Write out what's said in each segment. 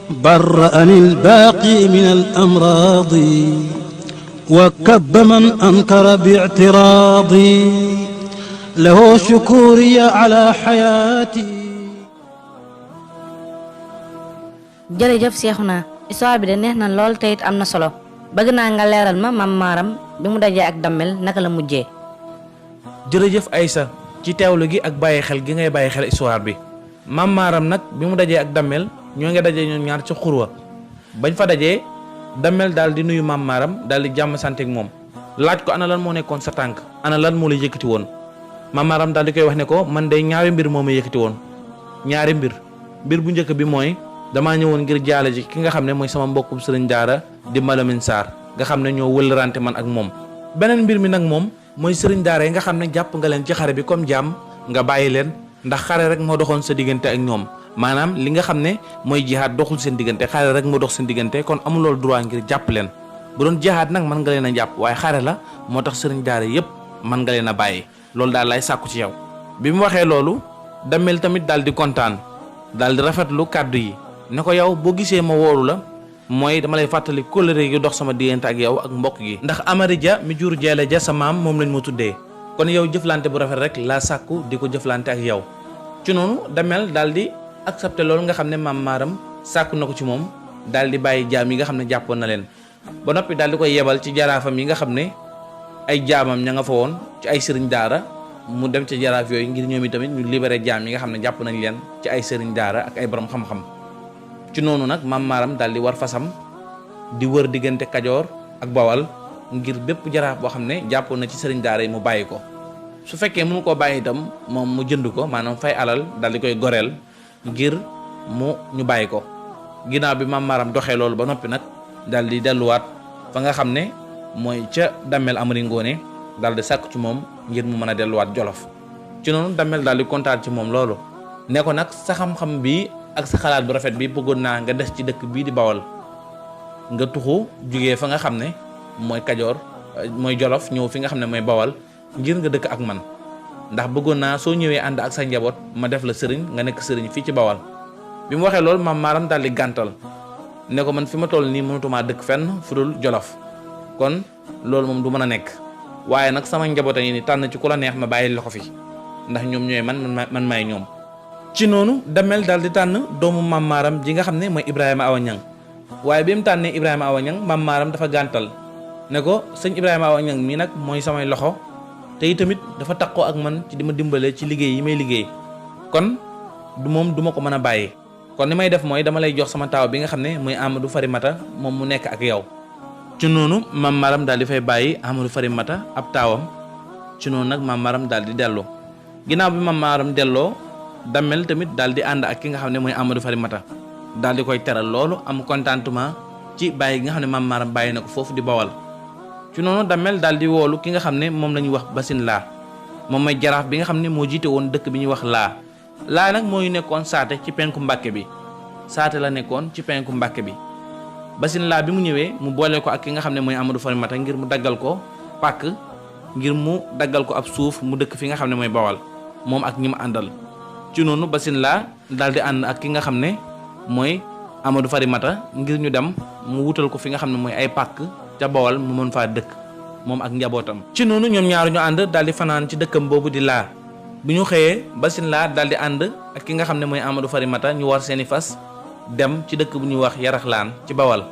برأني الباقي من الأمراض وكب من أنكر باعتراضي له شكوري على حياتي. jërëjëf Seexuna histoire bi de neex na lool te it am na solo bëgg naa nga leeral ma Maam Maaram bi mu dajee ak Damel naka la mujjee. jërëjëf Aïssa ci teewlu gi ak bàyyi xel gi ngay bàyyi xel histoire bi. Maam Maaram nag bi mu dajee ak Damel ñoo ngi dajee ñoom ñaar ci xurwa bañ fa dajee Damel daal di nuyu Maam Maaram daal di jàmm sante ak moom laaj ko ana lan moo nekkoon sa tànk ana lan moo la yëkkati woon. Maam Maaram daal di koy wax ne ko man day ñaari mbir moo ma yëkkati woon ñaari mbir bu njëkk bi mooy damaa ñëwoon ngir jaale ji ki nga xam ne mooy sama mbokkum sëriñ daara di Malamine Sarr nga xam ne ñoo wëlërante man ak moom. beneen mbir mi nag moom mooy sëriñ daara yi nga xam ne jàpp nga leen ci xare bi comme jaam nga bàyyi leen ndax xare rek moo doxoon sa diggante ak ñoom maanaam li nga xam ne mooy jihaad doxul seen diggante xare rek moo dox seen diggante kon amuloo droit ngir jàpp leen bu doon jihaad nag mën nga leen a jàpp waaye xare la moo tax sëriñ daara yépp mën nga leen a bàyyi loolu daal lay sàkku ci yow. bi mu waxee loolu Damel tamit daal di kontaan daal di rafetlu kàddu yi ne ko yow boo gisee ma wóolu la mooy dama lay fàttali kóllëre gi dox sama diggante ak yow ak mbokk gi ndax Amari Ja mi jur Jeele Ja sa maam moom lañ ma tuddee kon yow jëflante bu rafet rek laa sàkku di ko jëflante ak yow. ci noonu Damel daal di accepté loolu nga xam ne Maam Maaram sàkku na ko ci moom daal di bàyyi jaam yi nga xam ne jàppoon na leen ba noppi daal di koy yebal ci jaraafam yi nga xam ne ay jaamam ña nga fa woon ci ay sëriñ daara mu dem ci jaraaf yooyu ngir ñoom itamit ñu libéré jaam yi nga xam ne jàpp nañ leen ci ay sëriñ daara ak ay borom xam-xam. ci noonu nag Maam Maaram daal di war fasam di wër diggante Kajoor ak Bawal ngir bépp jaraaf boo xam ne jàppoon na ci sëriñ daara yi mu bàyyi ko su fekkee mënu koo bàyyi itam moom mu jënd ko maanaam fay alal daal di koy goreel ngir ñu bàyyi ko. ginnaaw bi Maam Maaram doxee loolu ba noppi nag daal di delluwaat fa nga xam ne mooy ca Damel Amari Ngoone daal di sàkku ci moom ngir mu mën a delluwaat Jolof. ci noonu Damel daal di kontaan ci moom loolu ne ko nag sa xam-xam bi ak sa xalaat bu rafet bi bëggoon naa nga des ci dëkk bii di Bawal nga tuxu jugee fa nga xam ne mooy Kajoor mooy Jolof ñëw fi nga xam ne mooy Bawal ngir nga dëkk ak man ndax bëggoon naa soo ñëwee ànd ak sa njaboot ma def la sëriñ nga nekk sëriñ fii ci Bawal. bi mu waxee loolu Maam Maaram daal di gàntal ne ko man fi ma toll nii mënatumaa dëkk fenn fu dul Jolof kon loolu moom du mën a nekk waaye nag sama njaboot a ngi ni tànn ci ku la neex ma bàyyi la ko fi ndax ñoom ñooy man maay ñoom. ci noonu Damel daal di tànn doomu Maam Maaram ji nga xam ne mooy Ibrahima Awa Ñang waaye bi mu tànnee Ibrahima Awa Ñang Maam Maaram dafa gàntal ne ko sëñ Ibrahima Awa Ñang mii nag mooy samay loxo te itamit dafa takkoo ak man ci di ma dimbale ci liggéey yi may liggéey kon duma ko mën a bàyyi kon li may def mooy dama lay jox sama taaw bi nga xam ne mooy Ahmadou Farimata moom mu nekk ak yow. ci noonu Maam Maaram daal di fay bàyyi Ahmadou Farimata ab taawam ci noonu nag Maam Maaram daal di dellu ginnaaw bi Maam Maaram delloo Damel tamit daal di ànd ak ki nga xam ne mooy Ahmadou Farimata daal di koy teral loolu am contentement ci bàyyi gi nga xam ne Maam Maaram bàyyi na ko foofu di Bawal. ci noonu Damel daal di woolu ki nga xam ne moom la ñuy wax Basin Laa moom mooy jaraaf bi nga xam ne moo jiite woon dëkk bi ñuy wax laa nag mooy nekkoon saate ci penku Mbacke bi saate la nekkoon ci penku Mbacke bi. Basin Laa bi mu ñëwee mu boole ko ak ki nga xam ne mooy Ahmadou Farimata ngir mu daggal ko pàkk ngir mu daggal ko ab suuf mu dëkk fi nga xam ne mooy Bawal moom ak ñi mu àndal. ci noonu Basin Laa daal di ànd ak ki nga xam ne mooy Ahmadou Farimata ngir ñu dem mu wutal ko fi nga xam ne mooy ay pàkk ca Bawal mu mën faa dëkk moom ak njabootam. ci noonu ñoom ñaar ñu ànd daal di fanaan ci dëkkam boobu di laa bu ñu xëyee Basin Laa daal di ànd ak ki nga xam ne mooy Ahmadou Farimata ñu war seeni fas dem ci dëkk bu ñuy wax Yaraxlaan ci Bawal.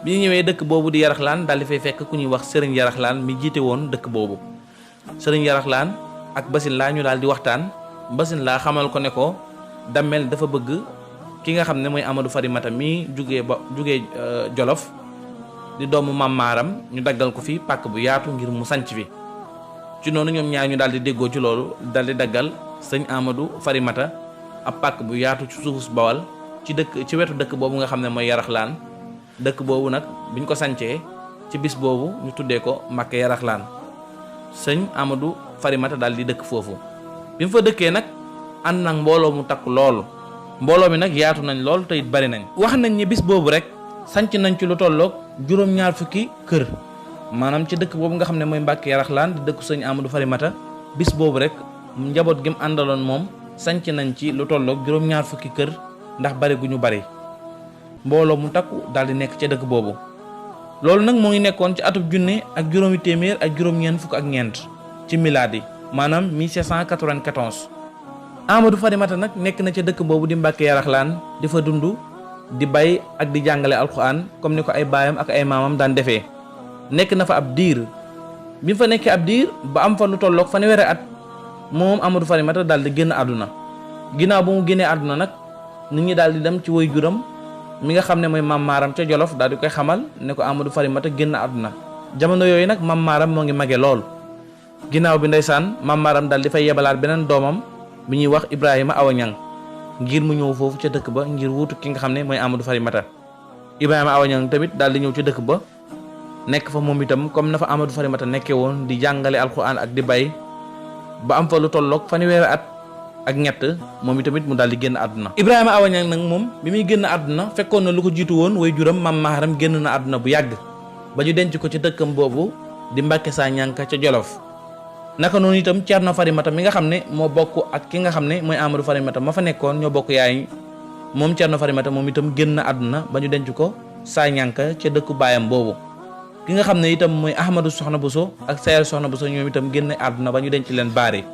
bi ñu ñëwee dëkk boobu di Yaraxlaan daal di fay fekk ku ñuy wax Sëriñ Yaraxlaan mi jiite woon dëkk boobu. Sëriñ Yaraxlaan ak Basin Laa ñu daal di waxtaan Basin Laa xamal ko ne ko Damel dafa bëgg ki nga xam ne mooy Ahmadou Farimata mi jugee Jolof di doomu Maam Maaram ñu daggal ko fi pàkk bu yaatu ngir mu sanc fi. ci noonu ñoom ñaar ñu daal di déggoo ci loolu daal di daggal sëñ Ahmadou Farimata ab pàkk bu yaatu ci suufus Bawal ci wetu dëkk boobu nga xam ne mooy Yaraxlaan dëkk boobu nag biñ ko sancee ci bis boobu ñu tuddee ko Mbacke Yaraxlaan sëñ Ahmadou Farimata daal di dëkk foofu. bi mu fa dëkkee nag ànd nag mbooloo mu takk loolu mbooloo mi nag yaatu nañ lool te it bari nañ. wax nañ ni bis boobu rek sanc nañ ci lu tolloog juróom-ñaar fukki kër maanaam ci dëkk boobu nga xam ne mooy Mbacke Yaraxlaan di dëkku sëñ Ahmadou Farimata bis boobu rek njaboot gi mu àndaloon moom sanc nañ ci lu tolloog juróom-ñaar fukki kër ndax bari gu ñu bari. mbooloo mu takku daal di nekk ca dëkk boobu. loolu nag moo ngi nekkoon ci atub junne ak juróomi téeméer ak juróom-ñeent fukk ak ñeent ci milaadi maanaam 1794. Ahmadou Farimata nag nekk na ca dëkk boobu di Mbacke Yaraxlaan di fa dund di bay ak di jàngale alxuraan comme ni ko ay baayam ak ay maamam daan defee. nekk na fa ab diir bi mu fa nekkee ab diir ba am fa lu tolloog fanweeri at moom Ahmadou Farimata daal di génn àdduna. ginnaaw ba mu génnee àdduna nag nit ñi daal di dem ci woy juram mi nga xam ne mooy Mam Maaram ca Jolof daal di koy xamal ne ko Ahmadou Farimata génn àdduna. jamono yooyu nag Mam Maaram moo ngi mage lool. ginnaaw bi ndeysaan Mam Maaram daal di fay yebalaat beneen doomam bi ñuy wax Ibrahima Awa Ñang ngir mu ñëw foofu ca dëkk ba ngir wuutu ki nga xam ne mooy Ahmadou Farimata. Ibrahima Awa Ñang tamit daal di ñëw ca dëkk ba nekk fa moom itam comme na fa Ahmadou Farimata nekkee woon di jàngale alxuraan ak di bay ba am fa lu tolloog fanweeri at ak ñett moom itamit mu daal di génn àdduna. Ibrahima Awa Ñang nag moom bi muy génn àdduna fekkoon na lu ko jiitu woon way juram Mam Maaram génn na àdduna bu yàgg ba ñu denc ko ci dëkkam boobu di Mbacke saa ñànka ca Jolof. naka noonu itam Ceerno Farimata mi nga xam ne moo bokk ak ki nga xam ne mooy Ahmadou Farimata ma fa nekkoon ñoo bokk yaay moom Ceerno Farimata moom itam génn na àdduna ba ñu denc ko saa ñànka ca dëkku baayam boobu. ki nga xam ne itam mooy Ahmadou Soxna Bousso ak Sayar Soxna Bousso ñoom itam génn àdduna ba ñu denc leen baari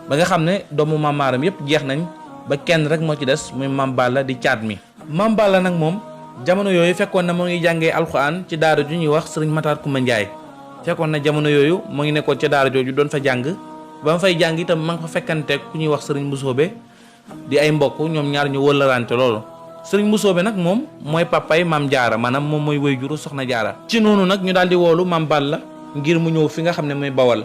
ba nga xam ne doomu Mam Maaram yëpp jeex nañ ba kenn rek moo ci des muy Mam Balla di caat mi. Mam Balla nag moom jamono yooyu fekkoon na moo ngi jàngee alxuraan ci daara ju ñuy wax sëriñ Matar Kumba Njaay fekkoon na jamono yooyu moo ngi nekkoon ca daara jooju doon fa jàng ba ma fay jàng itam ma nga fa fekkante ku ñuy wax sëriñ Mbusoobe di ay mbokk ñoom ñaar ñu wëllarante loolu. sëriñ Mbusoobe nag moom mooy papay Mam Jaara maanaam moom mooy woy juru Soxna Jaara. ci noonu nag ñu daal di woolu Mam Balla ngir mu ñëw fi nga xam ne mooy Bawal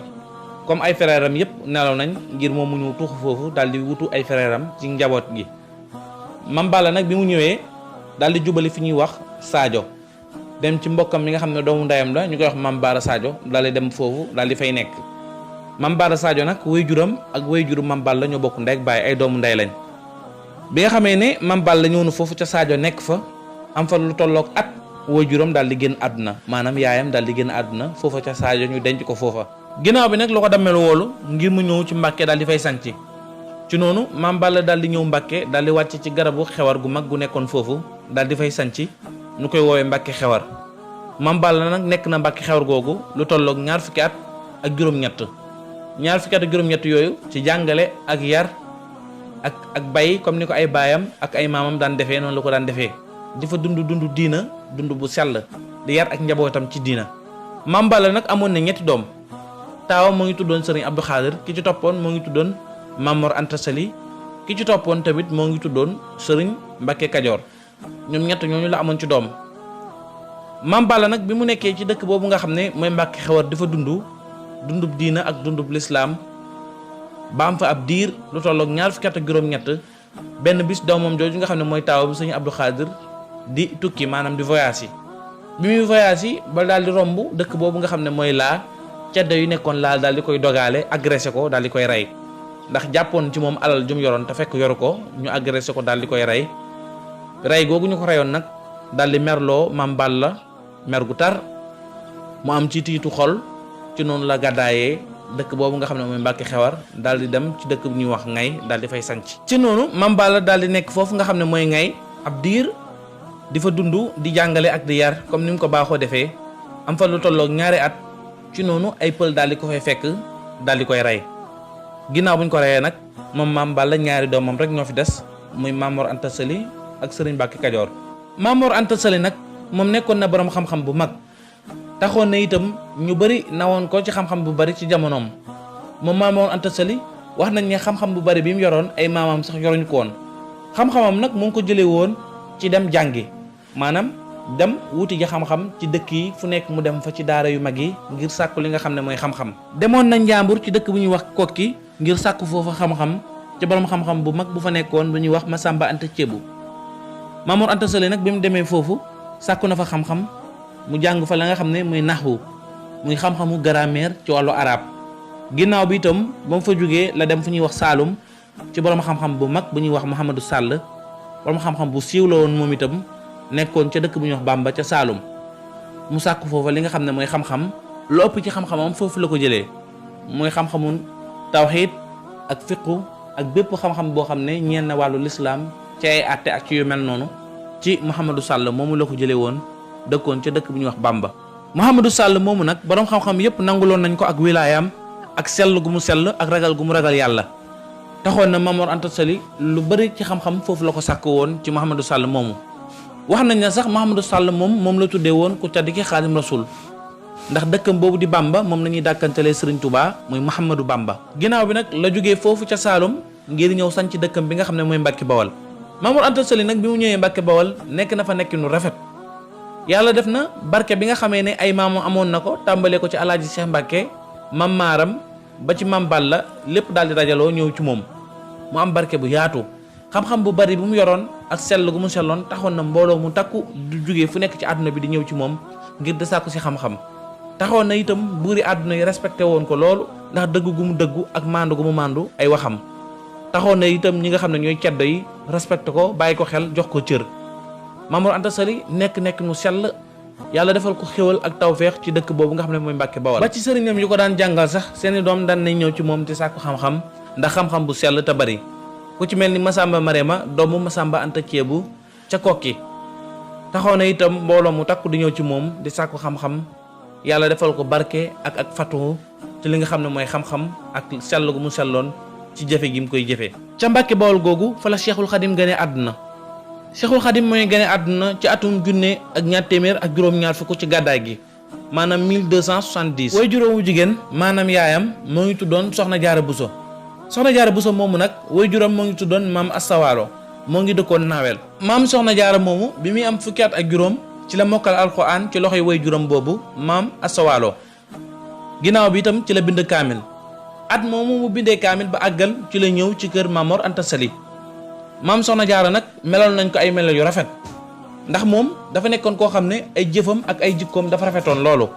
comme ay frère am yëpp nelaw nañ ngir moom mu ñëw tuuxu foofu daal di wutu ay frère am ci njaboot gi. Mam Balla nag bi mu ñëwee daal di jubali fi ñuy wax Sadio dem ci mbokkam mi nga xam ne doomu ndeyam la ñu koy wax Mam Bara Sadio daal di dem foofu daal di fay nekk. Mam Bara Sadio nag way juram ak way juru Mam Balla ñoo bokk ndey ak baay ay doomu ndey lañ. bi nga xamee ne Mam Balla ñëw na foofu ca Sadio nekk fa am fa lu tolloog at way juram daal di génn àdduna maanaam yaayam daal di génn àdduna foofa ca Sadio ñu denc ko foofa. ginnaaw bi nag lu ko dammel woolu ngir mu ñëw ci Mbacke daal di fay sanc ci noonu Mam Balla daal di ñëw Mbacke daal di wàcc ci garabu xewar gu mag gu nekkoon foofu daal di fay sanc ñu koy woowee Mbacke xewar. Mam Balla nag nekk na Mbacke xewar googu lu tolloog ñaar fukki at ak juróom-ñett yooyu ci jàngale ak yar ak bay comme ni ko ay baayam ak ay maamam daan defee noonu la ko daan defee di fa dund diina dund bu sell di yar ak njabootam ci diina. Mam Balla nag amoon na ñetti doom taawam moo ngi tuddoon sëriñ Abdou Khadir ki ci toppoon moo ngi tuddoon Mamor Anta Sali ki ci toppoon tamit moo ngi tuddoon sëriñ Mbacke Kajoor ñoom ñett ñooñu la amoon ci doom. Mam Balla nag bi mu nekkee ci dëkk boobu nga xam ne mooy Mbacke xewar dafa dundub diina ak dundub lislaam ba am fa ab diir lu tolloog ñaar fukki at ak juróom-ñett benn bis doomam jooju nga xam ne mooy taawam sëriñ Abdou Khadir di tukki maanaam di voyage yi bi muy voyage yi ba daal di romb dëkk boobu nga xam ne mooy laa ceddo yu nekkoon laal daal di koy dogaale agressé ko daal di koy rey ndax jàppoon ci moom alal jum yoroon te fekk yoru ko ñu agressé ko daal di koy rey googu ñu ko reyoon nag daal di merloo Mam Balla mer gu tar mu am ci tiitu xol ci noonu la gàddaayee dëkk boobu nga xam ne mooy Mbacke xewar daal di dem ci dëkk bu ñuy wax Ngay daal di fay sanc ci noonu Mam Balla daal di nekk foofu nga xam ne mooy Ngay ab diir di fa dund di jàngale ak di yar comme ni mu ko baaxoo defee am fa lu tolloog ñaari at ci noonu ay pël daal di ko fay fekk daal di koy rey ginnaaw bu ñu ko reyee nag moom Mam Balla ñaari doomam rek ñoo fi des muy Mamor Anta Sali ak sëriñ Mbacke Kajoor. Mamor Anta Sali nag moom nekkoon na borom xam-xam bu mag taxoon na itam ñu bëri nawoon ko ci xam-xam bu bari ci jamonoom moom Mamor Anta Sali wax nañ ne xam-xam bu bari bi mu yoroon ay maamam sax yoruñu ko woon xam-xamam nag mu ngi ko jëlee woon ci dem jàngi maanaam dem wuti ji xam-xam ci dëkk yi fu nekk mu dem fa ci daara yu mag yi ngir sàkku li nga xam ne mooy xam-xam. demoon na Njàmbur ci dëkk bu ñuy wax Kokki ngir sàkku foofa xam-xam ci borom xam-xam bu mag bu fa nekkoon bu ñuy wax Masamba Anta Ceebu. Mamor Anta Sali nag bi mu demee foofu sàkku na fa xam-xam mu jàng fa la nga xam ne muy naxwu muy xam-xamu grammaire ci wàllu arab ginnaaw bi itam ba mu fa jógee la dem fu ñuy wax Saalum ci borom xam-xam bu mag bu ñuy wax Mouhamadou Sall borom xam-xam bu siiw la woon moom itam nekkoon ca dëkk bu ñuy wax Bamba ca Saalum mu sàkku foofa li nga xam ne mooy xam-xam lu ëpp ci xam-xamam foofu la ko jëlee mooy xam-xamu tawxiid ak fiqu ak bépp xam-xam boo xam ne ñeel na wàllu lislaam ci ay àtte ak ci yu mel noonu ci Mouhamadou Sall moomu la ko jëlee woon dëkkoon ca dëkk bu ñuy wax Bamba. Mouhamadou Sall moomu nag boroom xam-xam yépp nanguloon nañ ko ak wilaayam ak sell gu mu sell ak ragal gu mu ragal yàlla. taxoon na Maam Mor Anta Sali lu bari ci xam-xam foofu la ko sàkk woon ci Mouhamadou Sall moomu. wax nañ ne sax Mouhamadou Sall moom la tuddee woon ku tedd ki Xaadim Rasul ndax dëkkam boobu di Bamba moom la ñuy dàkkantelee Serigne Touba muy Mouhamadou Bamba. ginnaaw bi nag la jógee foofu ca Saalum ngir ñëw sanc dëkkam bi nga xam ne mooy Mbacke Bawal. Maam Mor Anta Sali nag bi mu ñëwee Mbacke Bawal nekk na fa nekkinu rafet yàlla def na barke bi nga xamee ne ay maamu amoon na ko tàmbalee ko ci alaaji Cheikh Mbacke Mam Maaram ba ci Mam Balla lépp daal di dajaloo ñëw ci moom mu am barke bu yaatu xam-xam bu bari bu mu yoroon ak sell gu mu selloon taxoon na mbooloo mu takku du jógee fu nekk ci àdduna bi di ñëw ci moom ngir di sàkku si xam-xam. taxoon na itam buuri àdduna yi respecté woon ko loolu ndax dëgg gu mu dëggu ak maandu gu mu maandu ay waxam. taxoon na itam ñi nga xam ne ñooy ceddo yi respecté ko bàyyi ko xel jox ko cër. Maam Mor Anta Sali nekk nu sell yàlla defal ko xéwal ak tawféex ci dëkk boobu nga xam ne mooy Mbacke Bawal. ba ci sëriñam yu ko daan jàngal sax seeni doom daan nañ ñëw ci moom te sàkku xam-xam ndax xam-xam bu sell te bari ku ci mel ni Masamba Marema doomu Masamba Anta Ceebu ca Kokki taxaw na itam mbooloo mu takku di ñëw ci moom di sàkku xam-xam yàlla defal ko barke ak fatu ci li nga xam ne mooy xam-xam ak sell gu mu selloon ci jëfe gi mu koy jëfee. ca Mbacke Bawal googu fa la Cheikhul Khadim gane àdduna Cheikhul Khadim mooy gane àdduna ci atum junne ak ñaar téeméer ak juróom-ñaar fukk ci gàddaay gi maanaam 1270. way juróomu jigéen maanaam yaayam moo ngi tuddoon Soxna Jaara Buso. Soxna Jaara Buso moomu nag way juram moo ngi tuddoon Maam Astawaalo moo ngi dëkkoon Naawel. maam Soxna Jaara moomu bi muy am fukki at ak juróom ci la mokkal alxuraan ci loxoy way juram boobu Maam Astawaalo ginnaaw bi itam ci la bind kaamil at moomu mu bindee kaamil ba àggal ci la ñëw ci kër Maam Mor Anta Sali. maam Soxna Jaara nag melal nañ ko ay melo yu rafet ndax moom dafa nekkoon koo xam ne ay jëfam ak ay jikkoom dafa rafetoon loolu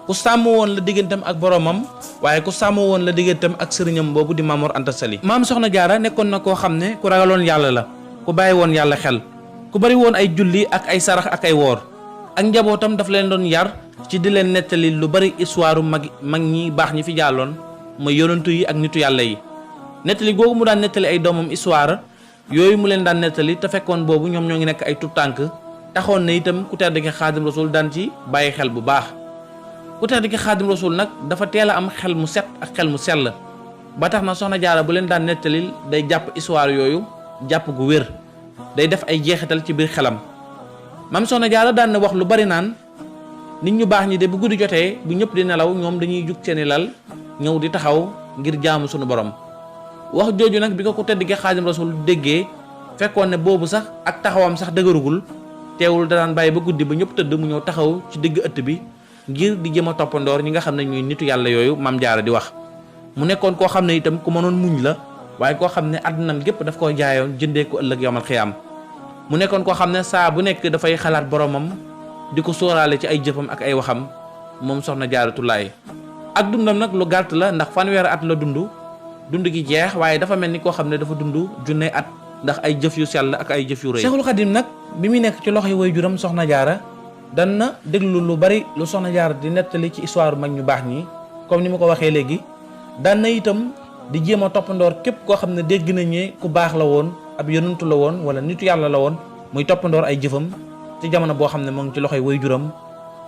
ku sàmm woon la digganteem ak boromam waaye ku sàmm woon la digganteem ak sëriñam boobu di Maam Mor Anta Sali. maam Soxna Jaara nekkoon na koo xam ne ku ragaloon yàlla la ku bàyyi woon yàlla xel ku bari woon ay julli ak ay sarax ak ay woor ak njabootam daf leen doon yar ci di leen nettali lu bari histoire mag ñi baax ñi fi jàlloon mooy yonantu yi ak nitu yàlla yi nettali googu mu daan nettali ay doomam histoire yooyu mu leen daan nettali te fekkoon boobu ñoom ñoo ngi nekk ay tout tànk taxoon na itam ku tedd ki Xaadim Rasul daan ci bàyyi xel bu baax ku tedd ki Xaadim Rasul nag dafa teel a am xel mu set ak xel mu sell ba tax na Soxna Jaara bu leen daan nettali day jàpp histoire yooyu jàpp gu wér day def ay jeexital ci biir xelam. Maam Soxna Jaara daan na wax lu bari naan nit ñu baax ñi de bu guddi jotee bu ñëpp di nelaw ñoom dañuy jug seeni lal ñëw di taxaw ngir jaamu sunu borom. wax jooju nag bi ko tedd gi Xaadim Rasul déggee fekkoon ne boobu sax ak taxawam sax dëgërugul teewul da daan bàyyi ba guddi ba ñëpp tëdd mu ñëw taxaw ci digg ëtt bi ngir di jëm a toppandoor ñi nga xam ne ñuy nitu yàlla yooyu Maam Jaara di wax. mu nekkoon koo xam ne itam ku mënoon muñ la waaye koo xam ne àddunam gépp daf koo jaayoon jëndee ko ëllëg yawmal xiyaam mu nekkoon koo xam ne saa bu nekk dafay xalaat boromam di ko sóoraale ci ay jëfam ak ay waxam moom Soxna Jaaratullaahi. ak dundam nag lu gàtt la ndax fanweeri at la dund gi jeex waaye dafa mel ni koo xam ne dafa dund junne at ndax ay jëf yu sell ak ay jëf yu rëy. Cheikhul Khadim nag bi muy nekk ci loxoy waajuram Soxna Jaara dan na déglu lu bari lu Soxna Jaara di nettali ci histoire mag ñu baax ñi comme ni ma ko waxee léegi daan na itam di jéem a toppandoor képp koo xam ne dégg nañ ne ku baax la woon ab yonantu la woon wala nitu yàlla la woon muy toppandoor ay jëfam ci jamono boo xam ne moo ngi ci loxoy waajuram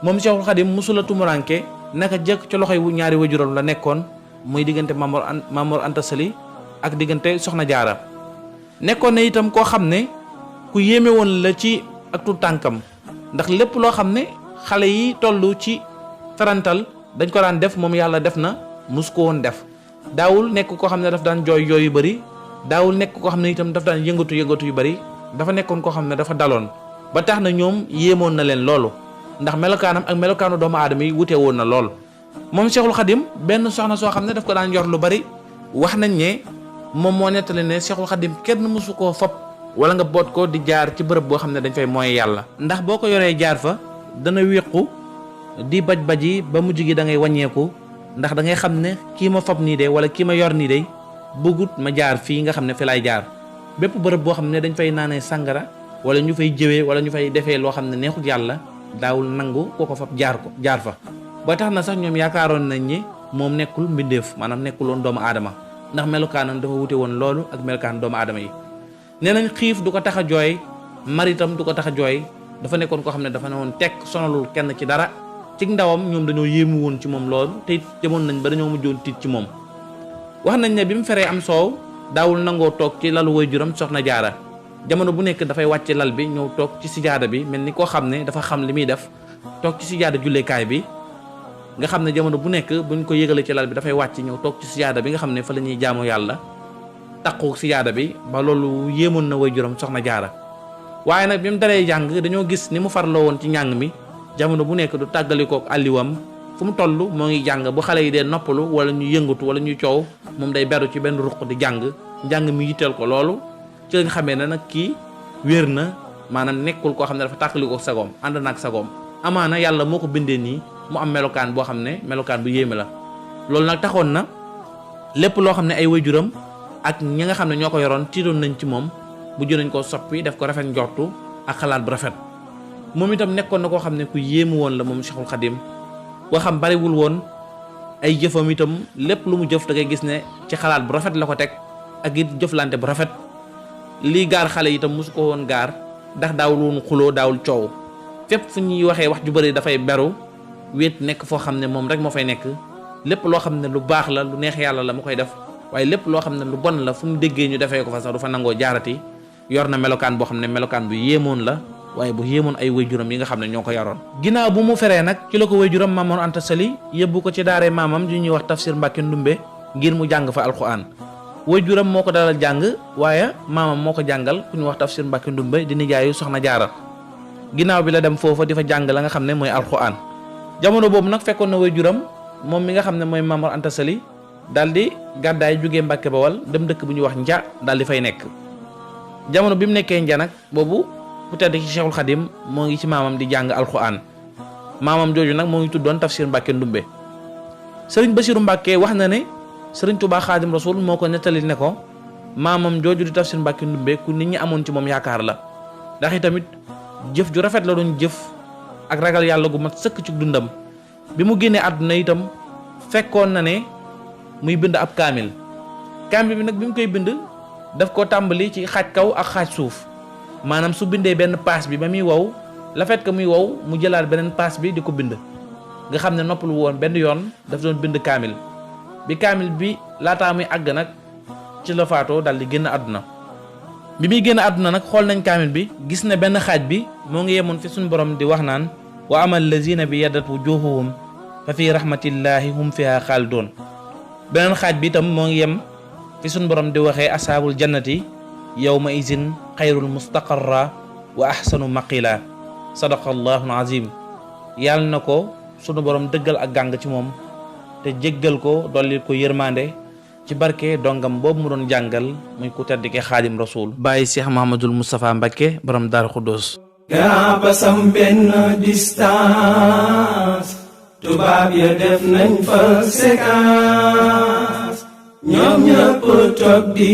moom Cheikhul Khadim musula tumuranke naka jëkk ci loxoy ñaari waajuram la nekkoon muy diggante Maam Mor Anta Sali ak diggante Soxna Jaara nekkoon na itam koo xam ne ku yéeme woon la ci ak tu tànkam ndax lépp loo xam ne xale yi toll ci tarantal dañ ko daan def moom yàlla def na mus ko woon def daawul nekk koo xam ne daf daan jooy yu bari daawul nekk koo xam ne itam daf daan yëngatu yu bari dafa nekkoon koo xam ne dafa daloon ba tax na ñoom yéemoon na leen loolu ndax melokaanam ak melokaanu doomu aadama yi wute woon na lool. moom Cheikhul Khadim benn soxna soo xam ne daf ko daan yor lu bari wax nañ ne moom moo nettali ne Cheikhul Khadim kenn mësu koo fopp wala nga boot ko di jaar ci bërëb boo xam ne dañ fay mooy yàlla ndax boo ko yoree jaar fa dana wéqu di baj-baji ba mujj gi da ngay wàññeeku ndax da ngay xam ne kii ma fopp nii de wala kii ma yor nii de bëggut ma jaar fii nga xam ne fi laay jaar bépp bërëb boo xam ne dañ fay naanee sàngara wala ñu fay jëwee wala ñu fay defee loo xam ne neexut yàlla daawul nangu koo ko fopp jaar fa ba tax na sax ñoom yaakaaroon nañ ni moom nekkul mbindeef maanaam nekkul woon doomu aadama ndax melukaanam dafa wute woon loolu ak melukaan doomu aadama yi nee nañ xiif du ko tax a jooy maritam du ko tax a jooy dafa nekkoon koo xam ne dafa ne woon tekk sonalul kenn ci dara ci ndawam ñoom dañoo yéemu woon ci moom loolu te it demoon nañ ba dañoo mujjoon tiit ci moom. wax nañ ne bi mu feree am soow daawul nangoo toog ci lalu waajuram soxna jaara jamono bu nekk dafay wàcce lal bi ñëw toog ci sijaada bi mel ni koo xam ne dafa xam li muy def toog ci sijaada julleekaay bi nga xam ne jamono bu nekk buñ ko yëgalee ci lal bi dafay wàcc ñëw toog ci sijaada bi nga xam ne fa la ñuy jaamu yàlla taqu sijaada bi ba loolu yéemoon na waajuram soxna jaara. waaye nag bi mu dalee jàng dañoo gis ni mu farloo woon ci njàng mi jamono bu nekk du tàggalikook àlliwam fu mu toll moo ngi jàng bu xale yi dee noppalu wala ñu yëngatu wala ñuy coow moom day beru ci benn ruq di jàng mi yitteel ko loolu ci lañ xamee ne nag kii wér na maanaam nekkul koo xam ne dafa tàggalikook sagoom ànd naag sagoom amaana yàlla moo ko bindee nii mu am melokaan boo xam ne melokaan bu yéeme la. loolu nag taxoon na lépp loo xam ne ay waajuram ak ñi nga xam ne ñoo ko yoroon tiitoon nañ ci moom bu nañ koo soppi def ko rafet njortu ak xalaat bu rafet. moom itam nekkoon na koo xam ne ku yéemu woon la moom Cheikhul Khadim waxam bariwul woon ay jëfam itam lépp lu mu jëf da ngay gis ne ci xalaat bu rafet la ko teg ak it jëflante bu rafet. lii gaar xale itam mosu ko woon gaar ndax daawul woon xuloo daawul coow fépp fu ñuy waxee wax ju bëri dafay beru wéet nekk foo xam ne moom rek moo fay nekk lépp loo xam ne lu baax la lu neex yàlla la mu koy def waaye lépp loo xam ne lu bon la fu mu déggee ñu defee ko fa sax du fa nangoo jaarati yor na melokaan boo xam ne melokaan bu yéemoon la waaye bu yéemoon ay waajuram yi nga xam ne ñoo ko yaroon. ginnaaw bu mu feree nag ci la ko waajuram Maam Mor Anta Sali yóbbu ko ci daaree maamam ju ñuy wax tafsir Mbacke Ndumbe ngir mu jàng fa alxuraan waajuram moo ko dalal jàng waaye maamam moo ko jàngal ku ñuy wax tafsir Mbacke Ndumbe di nijaayu soxna jaara ginnaaw bi la dem foofa di fa jàng la nga xam ne mooy alxuraan jamono boobu nag fekkoon na waajuram moom mi nga xam ne mooy Maam Mor Anta Sali daal di gàddaay jógee Mbacke Bawal dem dëkk bu ñuy wax Nja daal di fay nekk jamono bi mu nekkee Nja nag boobu ku tedd ci Cheikhul Khadim moo ngi ci maamam di jàng alxuraan maamam jooju nag moo ngi tuddoon tafsir Mbacke Ndumbe. sëriñ Basiru Mbacke wax na ne sëriñ Tuubaa Xaadim Rasul moo ko nettali ne ko maamam jooju di tafsir Mbacke Ndumbe ku nit ñi amoon ci moom yaakaar la ndax itamit jëf ju rafet la doon jëf ak ragal yàlla gu mat sëkk ci dundam bi mu génnee àdduna itam fekkoon na ne muy bind ab kaamil bi nag bi mu koy bind daf ko tàmbali ci xaaj kaw ak xaaj suuf maanaam su bindee benn paas bi ba muy wow la fait que muy wow mu jëlaat beneen paas bi di ko bind nga xam ne noppalu woon benn yoon daf doon bind kaamil bi kaamil bi laataa muy àgg nag ci la faatoo dal di génn àdduna bi muy génn àdduna nag xool nañ kaamil bi gis ne benn xaaj bi moo ngi yemoon fi suñu borom di wax naan wa amal lazina bi yaddat wujuhuhum fa fi rahmatillahi hum fiha xaalidoon beneen xaaj bi itam moo ngi yem fi suñu borom di waxee asaabul jannati yawma izin xayrul mustaqarra wa ahsanu maqila sadaqallahu azim yàlla na ko sunu borom dëggal ak gàng ci moom te jéggal ko dolli ko yërmande ci barke dongam boobu mu doon jàngal muy ku tedd ki Xaadim Rasul bàyyi Cheikh Mouhamadoul Moustapha Mbacke borom Daaru Xuddoos gaa basam benn distance tubaab ya def nañ fa séquence ñoom ñëpp toog di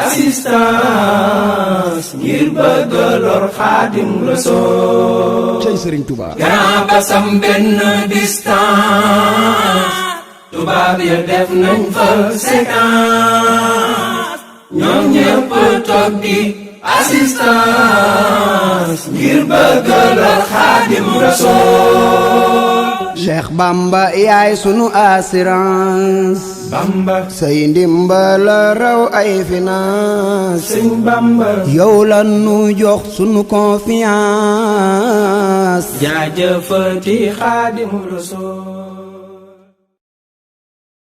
assistance ngir bëgg lor Xaadim Rasul cey Sëriñ Tuubaa gaa basam benn distance tubaab ya def nañ fa séquence ñoom ñëpp toog di assistance ngir bëgg lor Xaadim Rasul Cheikh Bamba yaay sunu assurance Bamba say ndimbal raw ay finance Sëñ Bamba yow la nu jox sunu confiance jaajëfati Xaadim Rasul